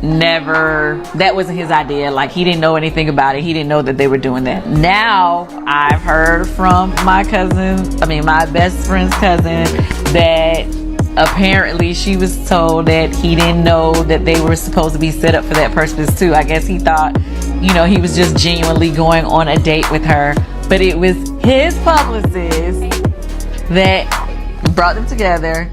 that wasn't his idea. Like, he didn't know anything about it. He didn't know that they were doing that. Now I've heard from my best friend's cousin, that apparently she was told that he didn't know that they were supposed to be set up for that purpose too. I guess he thought, he was just genuinely going on a date with her, but it was his publicist that brought them together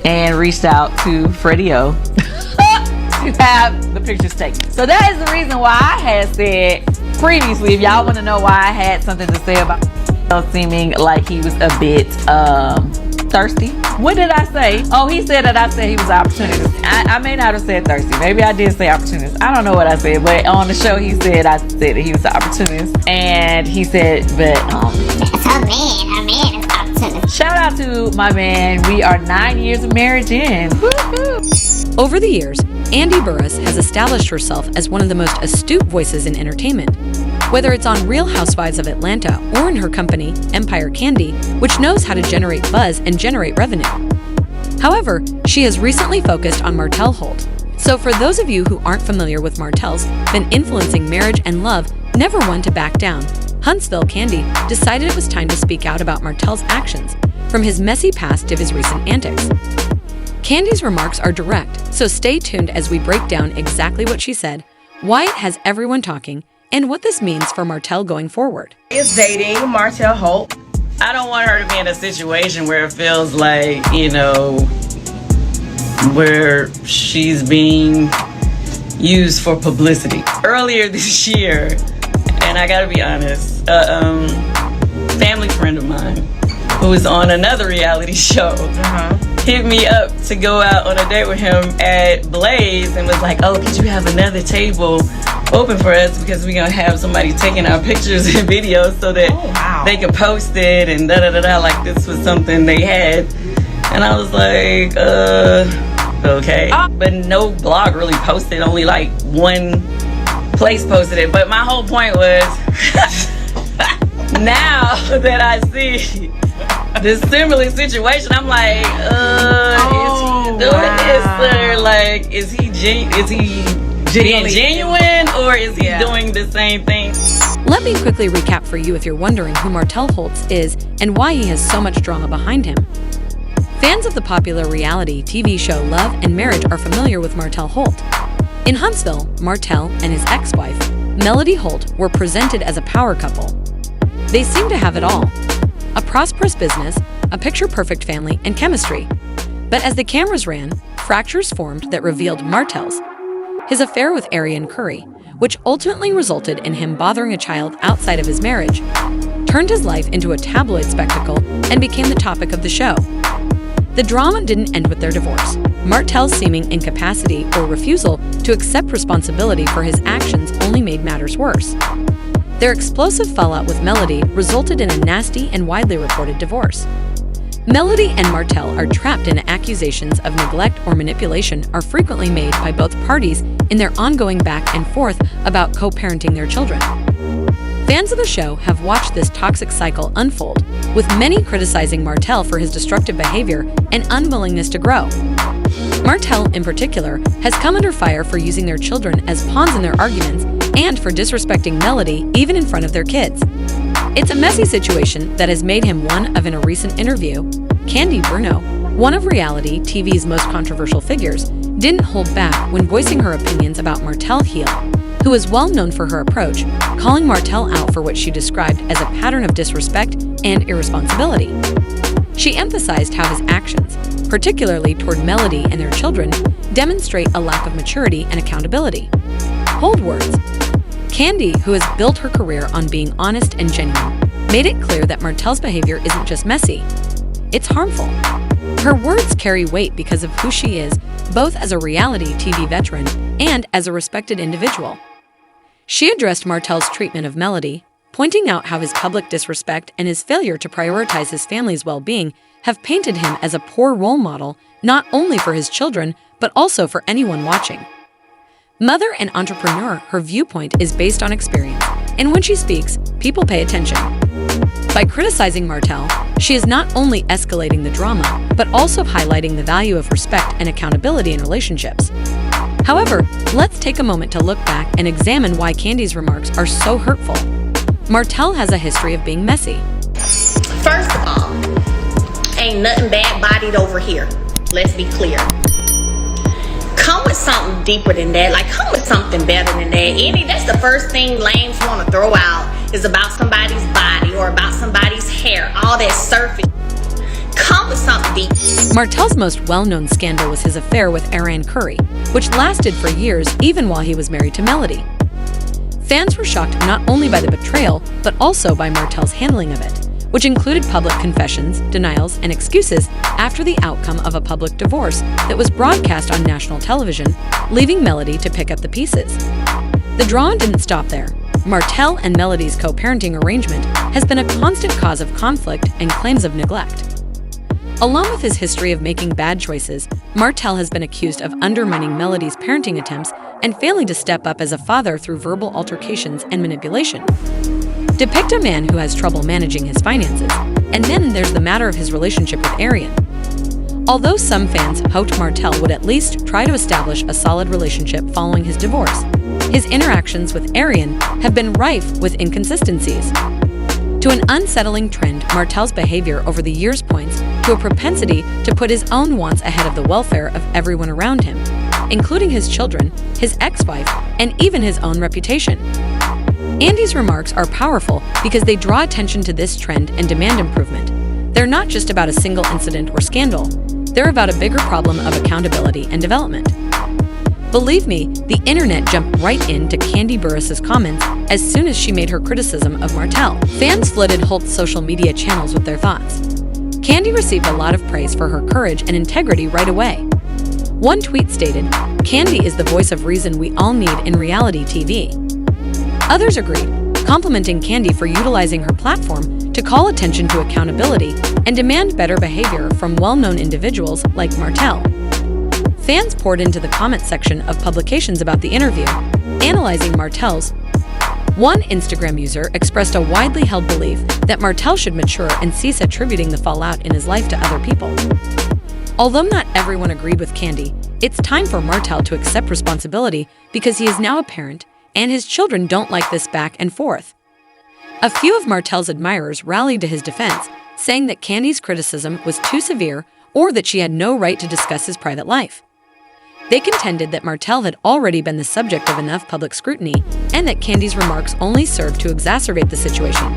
and reached out to Freddie O to have the pictures taken. So that is the reason why I had said previously, if y'all want to know why I had something to say about seeming like he was a bit thirsty. What did I say? Oh, he said that I said he was an opportunist. I may not have said thirsty. Maybe I did say opportunist. I don't know what I said, but on the show he said I said that he was an opportunist, and he said, but that's a man is opportunist. Shout out to my man. We are 9 years of marriage in. Woo-hoo. Over the years, Kandi Burruss has established herself as one of the most astute voices in entertainment. Whether it's on Real Housewives of Atlanta or in her company, Empire Kandi, which knows how to generate buzz and generate revenue. However, she has recently focused on Martell Holt. So for those of you who aren't familiar with Martell's been influencing marriage and love, never one to back down, Huntsville Kandi decided it was time to speak out about Martell's actions, from his messy past to his recent antics. Kandi's remarks are direct, so stay tuned as we break down exactly what she said, why it has everyone talking, and what this means for Martell going forward. Is dating Martell Holt. I don't want her to be in a situation where it feels like, where she's being used for publicity. Earlier this year, and I gotta be honest, a family friend of mine who was on another reality show hit me up to go out on a date with him at Blaze and was like, oh, could you have another table open for us, because we're gonna have somebody taking our pictures and videos so that they could post it and da-da-da-da, like this was something they had. And I was like, okay. But no blog really posted, only like one place posted it. But my whole point was, now that I see this similar situation, I'm like, is he doing this, or like, is he being genuine, or is he doing the same thing? Let me quickly recap for you if you're wondering who Martell Holt is and why he has so much drama behind him. Fans of the popular reality TV show Love and Marriage are familiar with Martell Holt. In Huntsville, Martell and his ex-wife, Melody Holt, were presented as a power couple. They seem to have it all: a prosperous business, a picture-perfect family, and chemistry. But as the cameras ran, fractures formed that revealed Martell's his affair with Arian Curry, which ultimately resulted in him bothering a child outside of his marriage, turned his life into a tabloid spectacle and became the topic of the show. The drama didn't end with their divorce. Martell's seeming incapacity or refusal to accept responsibility for his actions only made matters worse. Their explosive fallout with Melody resulted in a nasty and widely reported divorce. Melody and Martell are trapped in accusations of neglect or manipulation are frequently made by both parties in their ongoing back and forth about co-parenting their children. Fans of the show have watched this toxic cycle unfold, with many criticizing Martell for his destructive behavior and unwillingness to grow. Martell, in particular, has come under fire for using their children as pawns in their arguments and for disrespecting Melody even in front of their kids. It's a messy situation that has made him one of, in a recent interview, Kandi Burruss, one of reality TV's most controversial figures, didn't hold back when voicing her opinions about Martell Holt, who is well known for her approach, calling Martell out for what she described as a pattern of disrespect and irresponsibility. She emphasized how his actions, particularly toward Melody and their children, demonstrate a lack of maturity and accountability. Hold words. Kandi, who has built her career on being honest and genuine, made it clear that Martell's behavior isn't just messy, it's harmful. Her words carry weight because of who she is, both as a reality TV veteran and as a respected individual. She addressed Martell's treatment of Melody, pointing out how his public disrespect and his failure to prioritize his family's well-being have painted him as a poor role model, not only for his children, but also for anyone watching. Mother and entrepreneur, her viewpoint is based on experience, and when she speaks, people pay attention. By criticizing Martell, she is not only escalating the drama, but also highlighting the value of respect and accountability in relationships. However, let's take a moment to look back and examine why Kandi's remarks are so hurtful. Martell has a history of being messy. First of all, ain't nothing bad bodied over here. Let's be clear. Come with something deeper than that. Like, come with something better than that. That's the first thing lames want to throw out is about somebody's body or about somebody's hair. All that surface. Come with something deep. Martell's most well-known scandal was his affair with Ariane Curry, which lasted for years even while he was married to Melody. Fans were shocked not only by the betrayal, but also by Martell's handling of it, which included public confessions, denials, and excuses after the outcome of a public divorce that was broadcast on national television, leaving Melody to pick up the pieces. The drama didn't stop there. Martell and Melody's co-parenting arrangement has been a constant cause of conflict and claims of neglect. Along with his history of making bad choices, Martell has been accused of undermining Melody's parenting attempts and failing to step up as a father through verbal altercations and manipulation. Depict a man who has trouble managing his finances, and then there's the matter of his relationship with Ariane. Although some fans hoped Martell would at least try to establish a solid relationship following his divorce, his interactions with Ariane have been rife with inconsistencies. To an unsettling trend, Martell's behavior over the years points to a propensity to put his own wants ahead of the welfare of everyone around him, including his children, his ex-wife, and even his own reputation. Andy's remarks are powerful because they draw attention to this trend and demand improvement. They're not just about a single incident or scandal. They're about a bigger problem of accountability and development. Believe me, the internet jumped right into Kandi Burruss's comments as soon as she made her criticism of Martell. Fans flooded Holt's social media channels with their thoughts. Kandi received a lot of praise for her courage and integrity right away. One tweet stated, "Kandi is the voice of reason we all need in reality TV." Others agreed, complimenting Kandi for utilizing her platform to call attention to accountability and demand better behavior from well-known individuals like Martell. Fans poured into the comment section of publications about the interview, analyzing Martell's. One Instagram user expressed a widely held belief that Martell should mature and cease attributing the fallout in his life to other people. Although not everyone agreed with Kandi, it's time for Martell to accept responsibility because he is now a parent and his children don't like this back and forth. A few of Martell's admirers rallied to his defense, saying that Kandi's criticism was too severe or that she had no right to discuss his private life. They contended that Martell had already been the subject of enough public scrutiny and that Kandi's remarks only served to exacerbate the situation.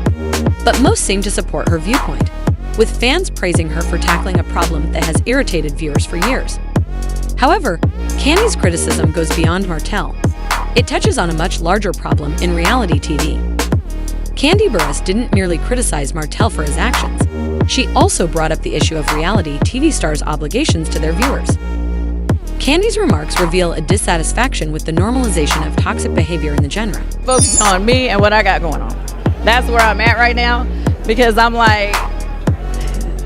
But most seemed to support her viewpoint, with fans praising her for tackling a problem that has irritated viewers for years. However, Kandi's criticism goes beyond Martell. It touches on a much larger problem in reality TV. Kandi Burruss didn't merely criticize Martell for his actions. She also brought up the issue of reality TV stars' obligations to their viewers. Kandi's remarks reveal a dissatisfaction with the normalization of toxic behavior in the genre. Focus on me and what I got going on. That's where I'm at right now, because I'm like,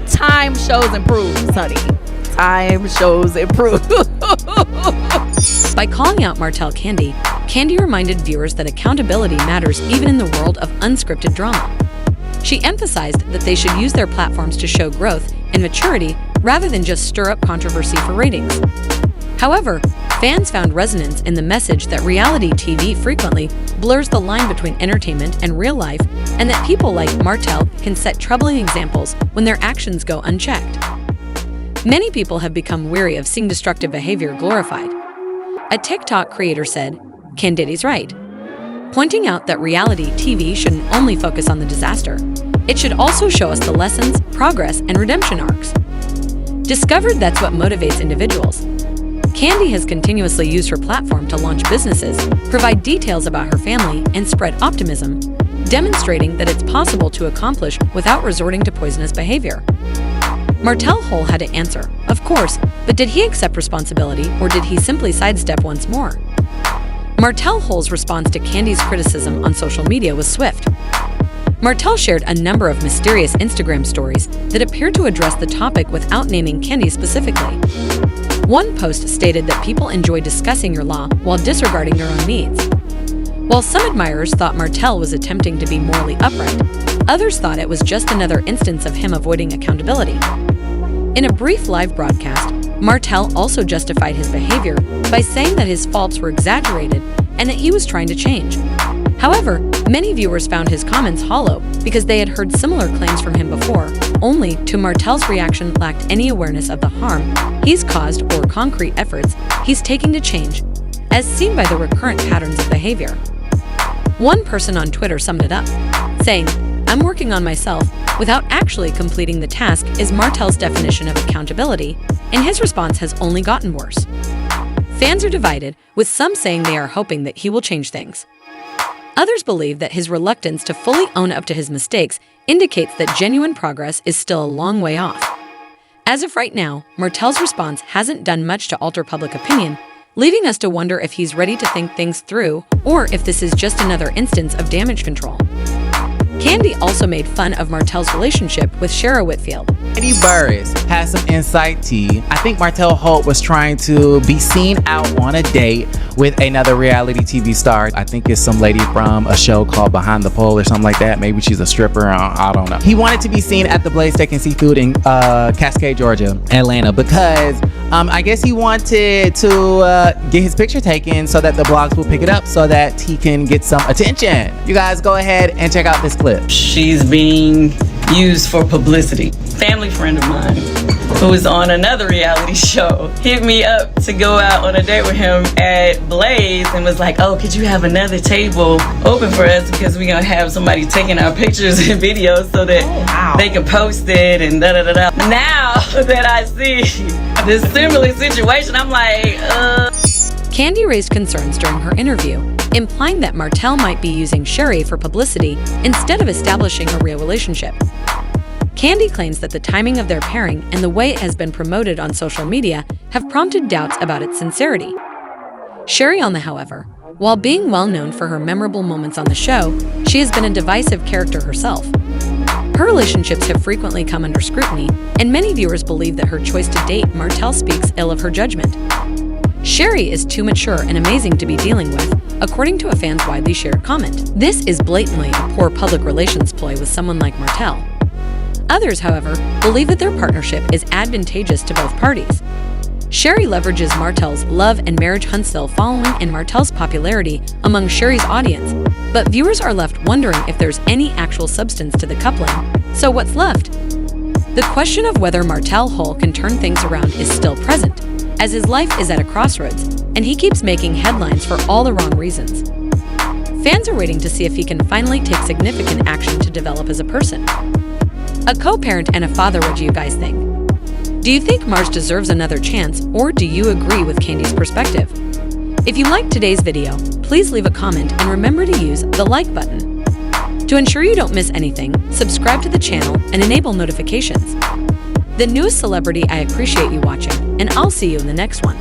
time shows improves, honey. Time shows improve. By calling out Martell Kandi reminded viewers that accountability matters even in the world of unscripted drama. She emphasized that they should use their platforms to show growth and maturity rather than just stir up controversy for ratings. However, fans found resonance in the message that reality TV frequently blurs the line between entertainment and real life, and that people like Martell can set troubling examples when their actions go unchecked. Many people have become weary of seeing destructive behavior glorified. A TikTok creator said, "Kandi's right," pointing out that reality TV shouldn't only focus on the disaster. It should also show us the lessons, progress, and redemption arcs. Discovered that's what motivates individuals. Kandi has continuously used her platform to launch businesses, provide details about her family, and spread optimism, demonstrating that it's possible to accomplish without resorting to poisonous behavior. Martell Holt had to answer, of course, but did he accept responsibility or did he simply sidestep once more? Martell Holt's response to Kandi's criticism on social media was swift. Martell shared a number of mysterious Instagram stories that appeared to address the topic without naming Kandi specifically. One post stated that people enjoy discussing your law while disregarding their own needs. While some admirers thought Martell was attempting to be morally upright, others thought it was just another instance of him avoiding accountability. In a brief live broadcast, Martell also justified his behavior by saying that his faults were exaggerated and that he was trying to change. However, many viewers found his comments hollow because they had heard similar claims from him before, only to Martell's reaction lacked any awareness of the harm he's caused or concrete efforts he's taking to change, as seen by the recurrent patterns of behavior. One person on Twitter summed it up, saying, "I'm working on myself without actually completing the task is Martell's definition of accountability, and his response has only gotten worse." Fans are divided, with some saying they are hoping that he will change things. Others believe that his reluctance to fully own up to his mistakes indicates that genuine progress is still a long way off. As of right now, Martell's response hasn't done much to alter public opinion, leaving us to wonder if he's ready to think things through or if this is just another instance of damage control. Kandi also made fun of Martell's relationship with Shara Whitfield. Kandi Burruss has some insight tea. I think Martell Holt was trying to be seen out on a date with another reality TV star. I think it's some lady from a show called Behind the Pole or something like that. Maybe she's a stripper. I don't know. He wanted to be seen at the Blaze Steak and Seafood in Cascade, Georgia, Atlanta, because I guess he wanted to get his picture taken so that the blogs will pick it up so that he can get some attention. You guys go ahead and check out this clip. She's being used for publicity. Family friend of mine who was on another reality show hit me up to go out on a date with him at Blaze and was like, "Oh, could you have another table open for us because we're gonna have somebody taking our pictures and videos so that they can post it and da da da da." Now that I see this similar situation, I'm like, Kandi raised concerns during her interview, implying that Martell might be using Sherry for publicity instead of establishing a real relationship. Kandi claims that the timing of their pairing and the way it has been promoted on social media have prompted doubts about its sincerity. Sherry, on the however, while being well known for her memorable moments on the show, she has been a divisive character herself. Her relationships have frequently come under scrutiny, and many viewers believe that her choice to date Martell speaks ill of her judgment. Sherry is too mature and amazing to be dealing with, according to a fan's widely shared comment. This is blatantly a poor public relations ploy with someone like Martell. Others, however, believe that their partnership is advantageous to both parties. Sherry leverages Martell's love and marriage Huntsville following and Martell's popularity among Sherry's audience, but viewers are left wondering if there's any actual substance to the coupling. So what's left? The question of whether Martell Holt can turn things around is still present, as his life is at a crossroads, and he keeps making headlines for all the wrong reasons. Fans are waiting to see if he can finally take significant action to develop as a person. A co-parent and a father, what do you guys think? Do you think Mars deserves another chance, or do you agree with Kandi's perspective? If you liked today's video, please leave a comment and remember to use the like button. To ensure you don't miss anything, subscribe to the channel and enable notifications. The newest celebrity, I appreciate you watching, and I'll see you in the next one.